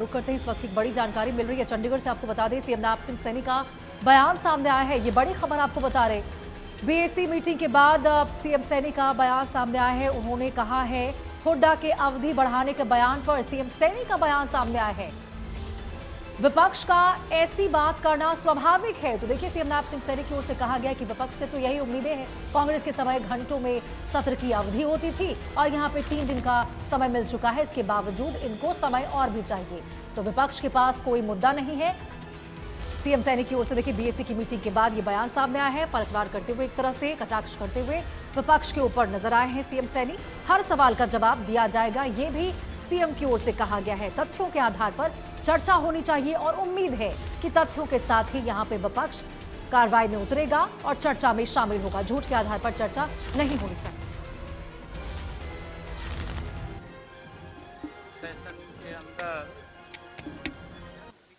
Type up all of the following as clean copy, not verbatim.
रुक करते हैं, इस वक्त एक बड़ी जानकारी मिल रही है चंडीगढ़ से। आपको बता दें, सीएम नवनाथ सिंह सैनी का बयान सामने आया है। ये बड़ी खबर आपको बता रहे, बीएसी मीटिंग के बाद सीएम सैनी का बयान सामने आया है। उन्होंने कहा है, हुड्डा के अवधि बढ़ाने के बयान पर सीएम सैनी का बयान सामने आया है। विपक्ष का ऐसी बात करना स्वाभाविक है। तो देखिए, सीएम नवनाथ सिंह सैनी की ओर से कहा गया कि विपक्ष से तो यही उम्मीदें हैं। कांग्रेस के समय घंटों में सत्र की अवधि होती थी और यहां पे 3 दिन का समय मिल चुका है। इसके बावजूद इनको समय और भी चाहिए। तो विपक्ष के पास कोई मुद्दा नहीं है। सीएम सैनी की ओर से देखिए, बीएसी की मीटिंग के बाद ये बयान सामने आया है। पलटवार करते हुए, एक तरह से कटाक्ष करते हुए विपक्ष के ऊपर नजर आए हैं सीएम सैनी। हर सवाल का जवाब दिया जाएगा, ये भी सीएम की ओर से कहा गया है। तथ्यों के आधार पर चर्चा होनी चाहिए और उम्मीद है कि तथ्यों के साथ ही यहां पे विपक्ष कार्रवाई में उतरेगा और चर्चा में शामिल होगा। झूठ के आधार पर चर्चा नहीं होनी चाहिए। सेशन के अंदर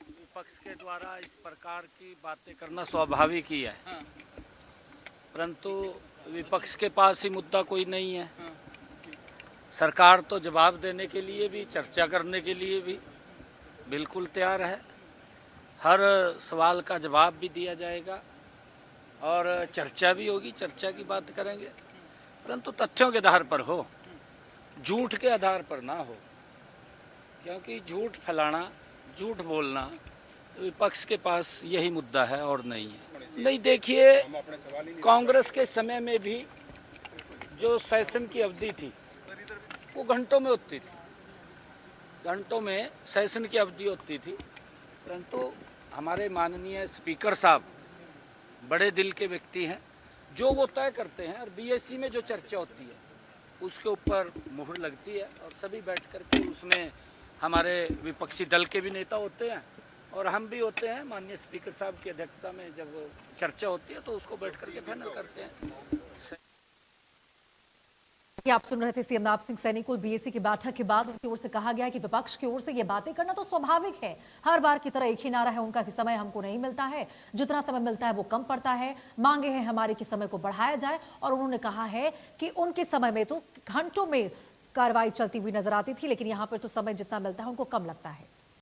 विपक्ष के द्वारा इस प्रकार की बातें करना स्वाभाविक ही है, परंतु विपक्ष के पास ही मुद्दा कोई नहीं है। सरकार तो जवाब देने के लिए भी, चर्चा करने के लिए भी बिल्कुल तैयार है। हर सवाल का जवाब भी दिया जाएगा और चर्चा भी होगी, चर्चा की बात करेंगे, परंतु तथ्यों के आधार पर हो, झूठ के आधार पर ना हो। क्योंकि झूठ फैलाना, झूठ बोलना विपक्ष के पास यही मुद्दा है और नहीं है। नहीं, देखिए, कांग्रेस के समय में भी जो सेशन की अवधि थी वो घंटों में होती थी, घंटों में सेशन की अवधि होती थी, परंतु हमारे माननीय स्पीकर साहब बड़े दिल के व्यक्ति हैं, जो वो तय करते हैं। और बीएससी में जो चर्चा होती है उसके ऊपर मुहर लगती है और सभी बैठ करके उसमें हमारे विपक्षी दल के भी नेता होते हैं और हम भी होते हैं। माननीय स्पीकर साहब की अध्यक्षता में जब चर्चा होती है तो उसको बैठ करके फाइनल करते हैं। आप सुन रहे थे सीएम नवनाथ सिंह सैनी को। बीएसी की बैठक के बाद उनकी ओर से कहा गया कि विपक्ष की ओर से ये बातें करना तो स्वाभाविक है। हर बार की तरह एक ही नारा है उनका कि समय हमको नहीं मिलता है, जितना समय मिलता है वो कम पड़ता है। मांगे हैं हमारे कि समय को बढ़ाया जाए और उन्होंने कहा है कि उनके समय में तो घंटों में कार्रवाई चलती हुई नजर आती थी, लेकिन यहाँ पर तो समय जितना मिलता है उनको कम लगता है।